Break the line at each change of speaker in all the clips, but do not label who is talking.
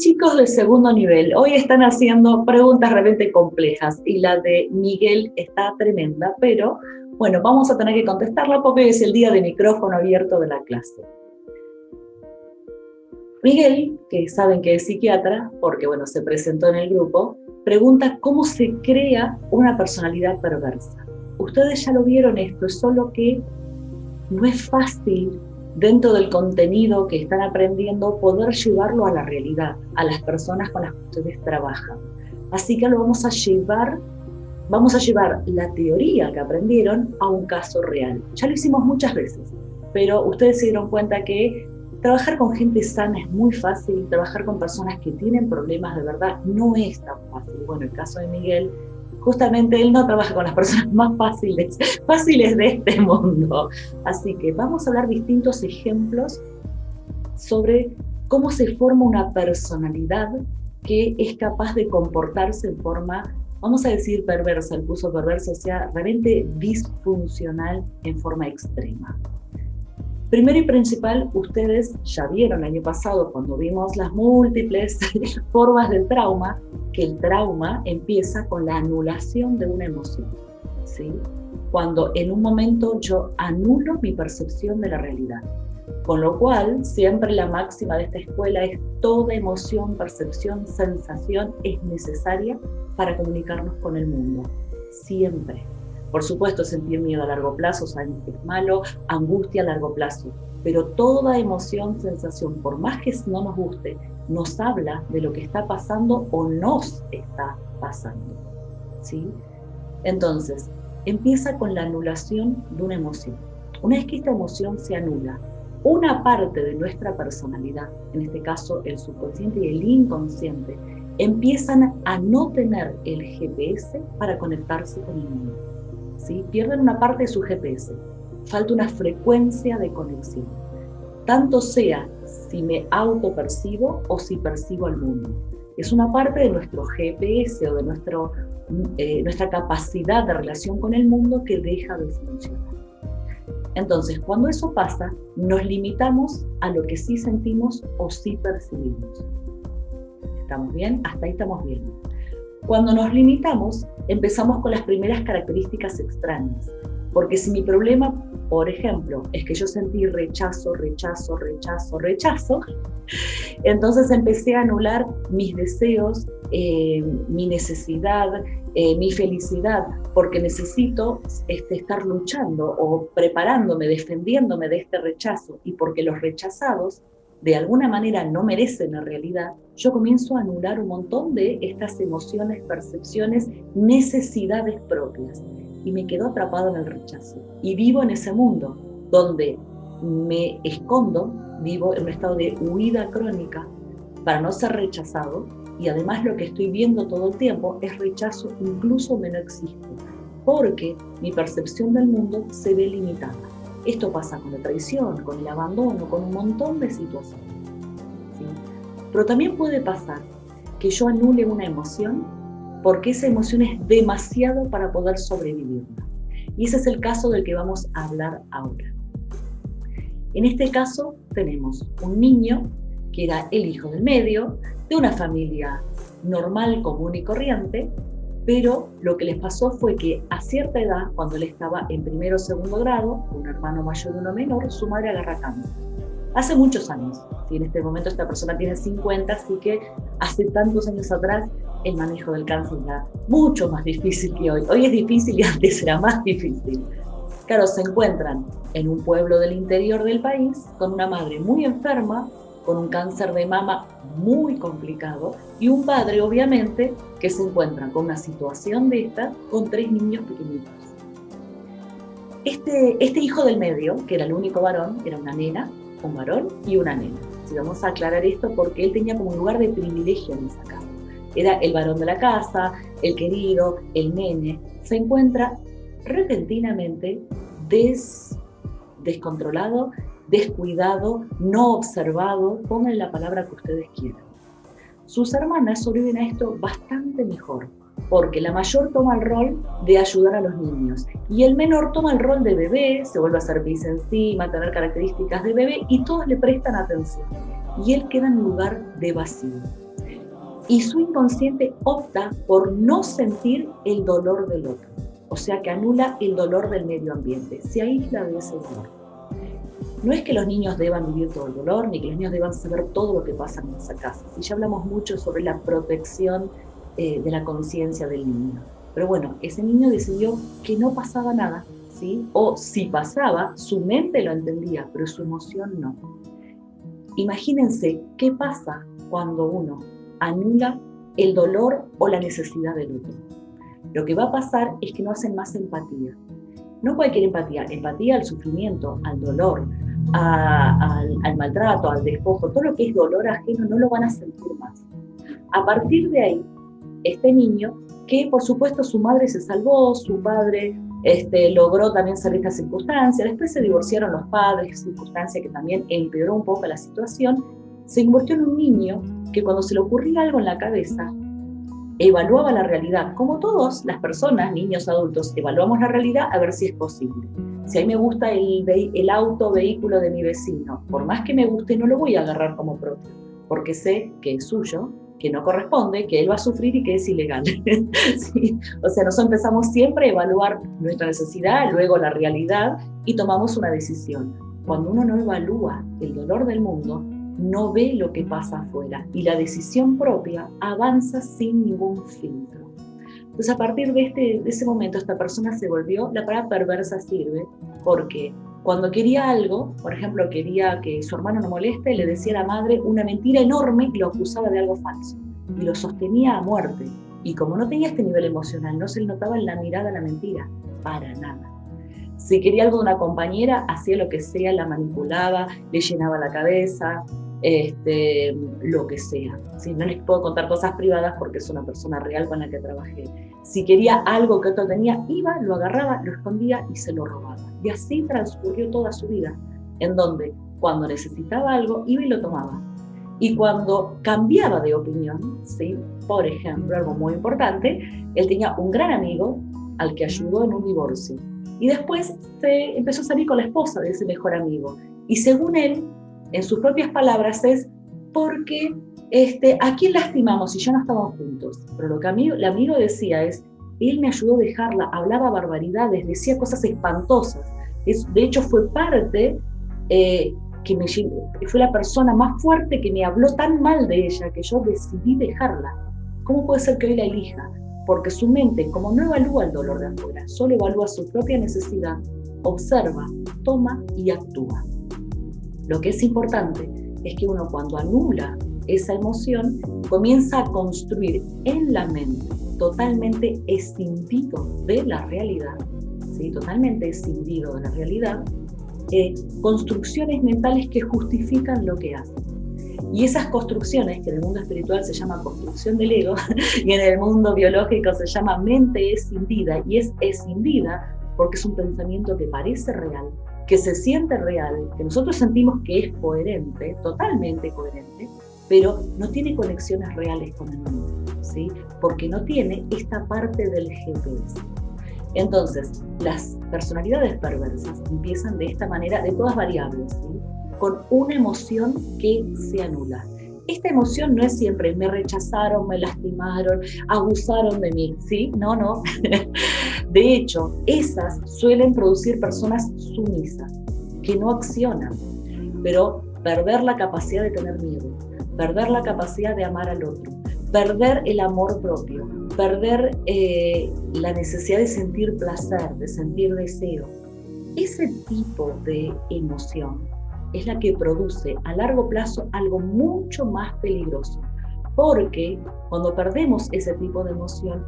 chicos de segundo nivel. Hoy están haciendo preguntas realmente complejas y la de Miguel está tremenda, pero bueno, vamos a tener que contestarla porque hoy es el día de micrófono abierto de la clase. Miguel, que saben que es psiquiatra, porque bueno, se presentó en el grupo, pregunta cómo se crea una personalidad perversa. Ustedes ya lo vieron esto, es solo que no es fácil dentro del contenido que están aprendiendo poder llevarlo a la realidad, a las personas con las que ustedes trabajan. Así que lo vamos a llevar la teoría que aprendieron a un caso real. Ya lo hicimos muchas veces, pero ustedes se dieron cuenta que trabajar con gente sana es muy fácil, trabajar con personas que tienen problemas de verdad no es tan fácil. Bueno, el caso de Miguel, justamente él no trabaja con las personas más fáciles de este mundo. Así que vamos a hablar distintos ejemplos sobre cómo se forma una personalidad que es capaz de comportarse en forma, vamos a decir perversa, el uso perverso, o sea, realmente disfuncional en forma extrema. Primero y principal, ustedes ya vieron el año pasado cuando vimos las múltiples formas del trauma, que el trauma empieza con la anulación de una emoción, ¿sí? Cuando en un momento yo anulo mi percepción de la realidad. Con lo cual, siempre la máxima de esta escuela es toda emoción, percepción, sensación es necesaria para comunicarnos con el mundo. Siempre. Por supuesto, sentir miedo a largo plazo, saben que es malo, angustia a largo plazo, pero toda emoción, sensación, por más que no nos guste, nos habla de lo que está pasando o nos está pasando, ¿sí? Entonces, empieza con la anulación de una emoción. Una vez que esta emoción se anula, una parte de nuestra personalidad, en este caso el subconsciente y el inconsciente, empiezan a no tener el GPS para conectarse con el mundo. ¿Sí? Pierden una parte de su GPS, falta una frecuencia de conexión, tanto sea si me autopercibo o si percibo al mundo. Es una parte de nuestro GPS o de nuestra capacidad de relación con el mundo que deja de funcionar. Entonces, cuando eso pasa, nos limitamos a lo que sí sentimos o sí percibimos. ¿Estamos bien? Hasta ahí estamos bien. Cuando nos limitamos, empezamos con las primeras características extrañas. Porque si mi problema, por ejemplo, es que yo sentí rechazo, entonces empecé a anular mis deseos, mi necesidad, mi felicidad, porque necesito estar luchando o preparándome, defendiéndome de este rechazo, y porque los rechazados de alguna manera no merecen la realidad, yo comienzo a anular un montón de estas emociones, percepciones, necesidades propias. Y me quedo atrapado en el rechazo. Y vivo en ese mundo donde me escondo, vivo en un estado de huida crónica para no ser rechazado, y además lo que estoy viendo todo el tiempo es rechazo, incluso donde no existe, porque mi percepción del mundo se ve limitada. Esto pasa con la traición, con el abandono, con un montón de situaciones, ¿sí? Pero también puede pasar que yo anule una emoción porque esa emoción es demasiado para poder sobrevivirla. Y ese es el caso del que vamos a hablar ahora. En este caso tenemos un niño que era el hijo del medio, de una familia normal, común y corriente, pero lo que les pasó fue que a cierta edad, cuando él estaba en primero o segundo grado, un hermano mayor y uno menor, su madre agarra cáncer. Hace muchos años, ¿sí? En este momento esta persona tiene 50, así que hace tantos años atrás el manejo del cáncer era mucho más difícil que hoy. Hoy es difícil y antes era más difícil. Claro, se encuentran en un pueblo del interior del país con una madre muy enferma, con un cáncer de mama muy complicado, y un padre, obviamente, que se encuentra con una situación de esta, con 3 niños pequeñitos. Este hijo del medio, que era el único varón, era una nena, un varón y una nena. Si vamos a aclarar esto porque él tenía como un lugar de privilegio en esa casa. Era el varón de la casa, el querido, el nene. Se encuentra repentinamente descontrolado, descuidado, no observado, pongan la palabra que ustedes quieran. Sus hermanas sobreviven a esto bastante mejor, porque la mayor toma el rol de ayudar a los niños, y el menor toma el rol de bebé, se vuelve a hacer pis encima, tener características de bebé, y todos le prestan atención, y él queda en un lugar de vacío. y su inconsciente opta por no sentir el dolor del otro, o sea que anula el dolor del medio ambiente, se aísla de ese dolor. No es que los niños deban vivir todo el dolor, ni que los niños deban saber todo lo que pasa en esa casa. Y ya hablamos mucho sobre la protección de la conciencia del niño. Pero bueno, ese niño decidió que no pasaba nada, ¿sí? O si pasaba, su mente lo entendía, pero su emoción no. Imagínense qué pasa cuando uno anula el dolor o la necesidad del otro. Lo que va a pasar es que no hacen más empatía. No cualquier empatía, empatía al sufrimiento, al dolor, al maltrato, al despojo, todo lo que es dolor ajeno no lo van a sentir más. A partir de ahí, este niño, que por supuesto su madre se salvó, su padre logró también salir de esta circunstancia, después se divorciaron los padres, circunstancia que también empeoró un poco la situación, se convirtió en un niño que cuando se le ocurría algo en la cabeza, evaluaba la realidad, como todas las personas, niños, adultos, evaluamos la realidad a ver si es posible. Si a mí me gusta el auto, vehículo de mi vecino, por más que me guste, no lo voy a agarrar como propio, porque sé que es suyo, que no corresponde, que él va a sufrir y que es ilegal. ¿Sí? O sea, nosotros empezamos siempre a evaluar nuestra necesidad, luego la realidad, y tomamos una decisión. Cuando uno no evalúa el dolor del mundo, no ve lo que pasa afuera, y la decisión propia avanza sin ningún filtro. Entonces, a partir de ese momento, esta persona se volvió, la palabra perversa sirve, porque cuando quería algo, por ejemplo, quería que su hermano no moleste, le decía a la madre una mentira enorme y lo acusaba de algo falso, y lo sostenía a muerte. Y como no tenía este nivel emocional, no se le notaba en la mirada la mentira, para nada. Si quería algo de una compañera, hacía lo que sea, la manipulaba, le llenaba la cabeza, lo que sea. ¿Sí? No les puedo contar cosas privadas porque es una persona real con la que trabajé. Si quería algo que otro tenía, iba, lo agarraba, lo escondía y se lo robaba. Y así transcurrió toda su vida, en donde cuando necesitaba algo, iba y lo tomaba. Y cuando cambiaba de opinión, ¿sí? Por ejemplo, algo muy importante, él tenía un gran amigo al que ayudó en un divorcio. Y después se empezó a salir con la esposa de ese mejor amigo. Y según él, en sus propias palabras, es porque ¿a quién lastimamos si ya no estábamos juntos? Pero lo que el amigo decía es, él me ayudó a dejarla, hablaba barbaridades, decía cosas espantosas. De hecho, fue parte, fue la persona más fuerte que me habló tan mal de ella que yo decidí dejarla. ¿Cómo puede ser que hoy la elija? Porque su mente, como no evalúa el dolor de afuera, solo evalúa su propia necesidad, observa, toma y actúa. Lo que es importante es que uno, cuando anula esa emoción, comienza a construir en la mente, totalmente escindido de la realidad, ¿sí? Totalmente escindido de la realidad, construcciones mentales que justifican lo que hace. Y esas construcciones, que en el mundo espiritual se llama construcción del ego, y en el mundo biológico se llama mente escindida, y es escindida porque es un pensamiento que parece real, que se siente real, que nosotros sentimos que es coherente, totalmente coherente, pero no tiene conexiones reales con el mundo, ¿sí? Porque no tiene esta parte del GPS. Entonces, las personalidades perversas empiezan de esta manera, de todas variables, ¿sí? Con una emoción que se anula. Esta emoción no es siempre me rechazaron, me lastimaron, abusaron de mí, ¿sí? No. De hecho, esas suelen producir personas sumisas, que no accionan, pero perder la capacidad de tener miedo, perder la capacidad de amar al otro, perder el amor propio, perder la necesidad de sentir placer, de sentir deseo. Ese tipo de emoción es la que produce a largo plazo algo mucho más peligroso, porque cuando perdemos ese tipo de emoción,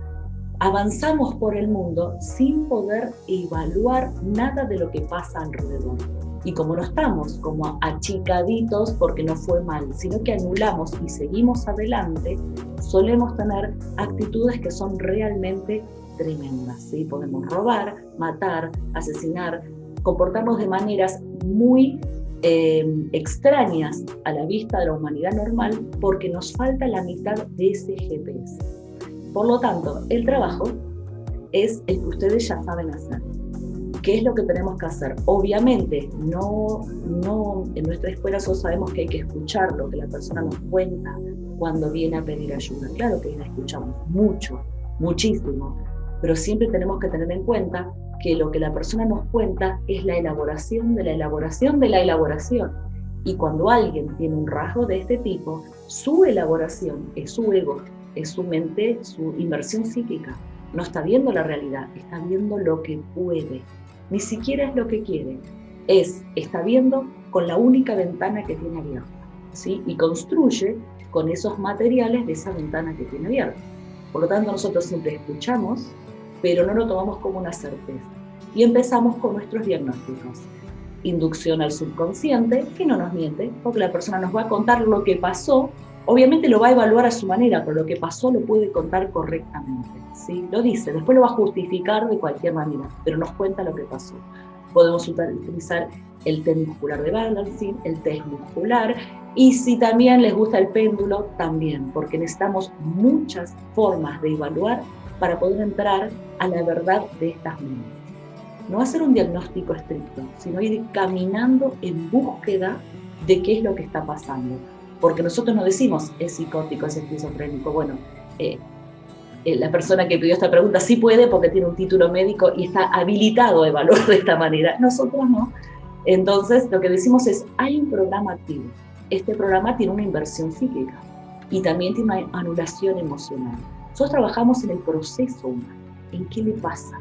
avanzamos por el mundo sin poder evaluar nada de lo que pasa alrededor. Y como no estamos como achicaditos porque no fue mal, sino que anulamos y seguimos adelante, solemos tener actitudes que son realmente tremendas, ¿sí? Podemos robar, matar, asesinar, comportarnos de maneras muy extrañas a la vista de la humanidad normal porque nos falta la mitad de ese GPS. Por lo tanto, el trabajo es el que ustedes ya saben hacer. ¿Qué es lo que tenemos que hacer? Obviamente, no en nuestra escuela solo sabemos que hay que escuchar lo que la persona nos cuenta cuando viene a pedir ayuda. Claro que la escuchamos mucho, muchísimo, pero siempre tenemos que tener en cuenta que lo que la persona nos cuenta es la elaboración de la elaboración de la elaboración. Y cuando alguien tiene un rasgo de este tipo, su elaboración es su ego, es su mente, su inversión psíquica. No está viendo la realidad, está viendo lo que puede. Ni siquiera es lo que quiere, está viendo con la única ventana que tiene abierta, ¿sí? Y construye con esos materiales de esa ventana que tiene abierta. Por lo tanto, nosotros siempre escuchamos, pero no lo tomamos como una certeza. Y empezamos con nuestros diagnósticos. Inducción al subconsciente, que no nos miente, porque la persona nos va a contar lo que pasó. Obviamente lo va a evaluar a su manera, pero lo que pasó lo puede contar correctamente, ¿sí? Lo dice, después lo va a justificar de cualquier manera, pero nos cuenta lo que pasó. Podemos utilizar el test muscular de balancing, el test muscular, y si también les gusta el péndulo, también, porque necesitamos muchas formas de evaluar para poder entrar a la verdad de estas mentes. No hacer un diagnóstico estricto, sino ir caminando en búsqueda de qué es lo que está pasando. Porque nosotros no decimos, es psicótico, es esquizofrénico. Bueno, la persona que pidió esta pregunta sí puede porque tiene un título médico y está habilitado a evaluar de esta manera. Nosotros no. Entonces, lo que decimos es, hay un programa activo. Este programa tiene una inversión psíquica y también tiene una anulación emocional. Nosotros trabajamos en el proceso humano, en qué le pasa.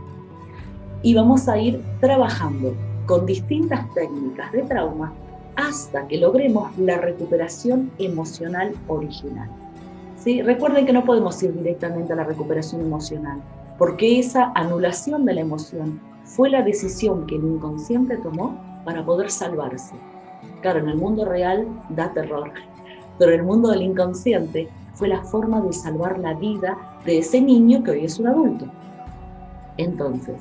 Y vamos a ir trabajando con distintas técnicas de trauma hasta que logremos la recuperación emocional original. ¿Sí? Recuerden que no podemos ir directamente a la recuperación emocional, porque esa anulación de la emoción fue la decisión que el inconsciente tomó para poder salvarse. Claro, en el mundo real da terror, pero en el mundo del inconsciente fue la forma de salvar la vida de ese niño que hoy es un adulto. Entonces,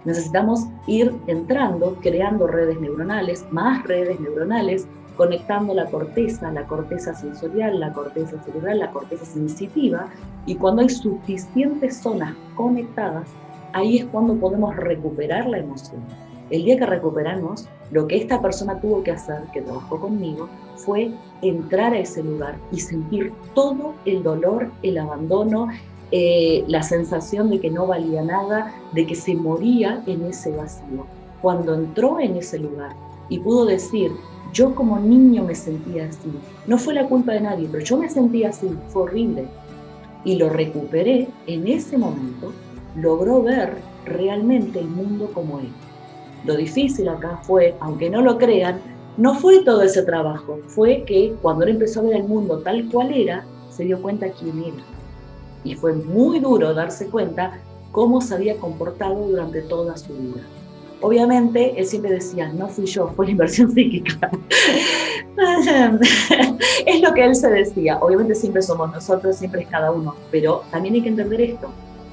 necesitamos ir entrando, creando redes neuronales, más redes neuronales, conectando la corteza sensorial, la corteza cerebral, la corteza sensitiva, y cuando hay suficientes zonas conectadas, ahí es cuando podemos recuperar la emoción. El día que recuperamos, lo que esta persona tuvo que hacer, que trabajó conmigo, fue entrar a ese lugar y sentir todo el dolor, el abandono, la sensación de que no valía nada, de que se moría en ese vacío. Cuando entró en ese lugar y pudo decir, yo como niño me sentía así, no fue la culpa de nadie, pero yo me sentía así, fue horrible, y lo recuperé, en ese momento logró ver realmente el mundo como él. Lo difícil acá fue, aunque no lo crean, no fue todo ese trabajo, fue que cuando él empezó a ver el mundo tal cual era, se dio cuenta quién era. Y fue muy duro darse cuenta cómo se había comportado durante toda su vida. Obviamente, él siempre decía, no fui yo, fue la inversión psíquica. Es lo que él se decía. Obviamente siempre somos nosotros, siempre es cada uno. Pero también hay que entender esto.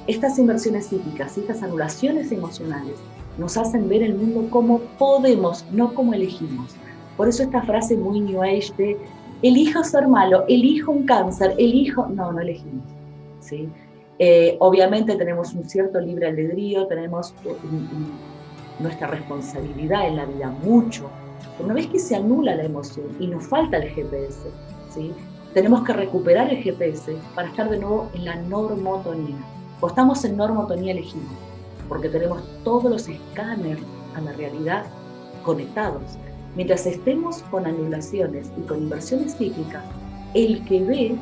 Estas inversiones psíquicas y estas anulaciones emocionales nos hacen ver el mundo como podemos, no como elegimos. Por eso esta frase muy New Age de, elijo ser malo, elijo un cáncer, elijo... No elegimos. ¿Sí? Obviamente tenemos un cierto libre albedrío, tenemos nuestra responsabilidad en la vida, mucho. Pero una vez que se anula la emoción y nos falta el GPS, ¿sí? Tenemos que recuperar el GPS para estar de nuevo en la normotonía. O estamos en normotonía, elegimos, porque tenemos todos los escáneres a la realidad conectados. Mientras estemos con anulaciones y con inversiones psíquicas, el que ve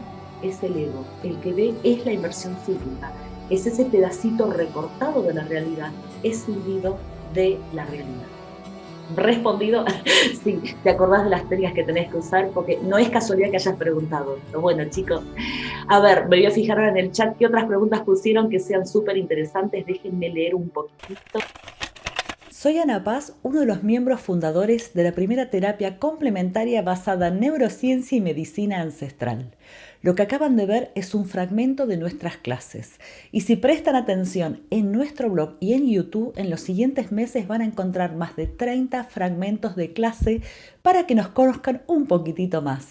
es el ego, el que ve es la inversión psíquica, es ese pedacito recortado de la realidad, es hundido de la realidad. ¿Respondido? Sí, te acordás de las técnicas que tenés que usar, porque no es casualidad que hayas preguntado esto. Bueno, chicos, a ver, me voy a fijar ahora en el chat qué otras preguntas pusieron que sean súper interesantes, déjenme leer un poquito.
Soy Ana Paz, uno de los miembros fundadores de la primera terapia complementaria basada en neurociencia y medicina ancestral. Lo que acaban de ver es un fragmento de nuestras clases. Y si prestan atención en nuestro blog y en YouTube, en los siguientes meses van a encontrar más de 30 fragmentos de clase para que nos conozcan un poquitito más.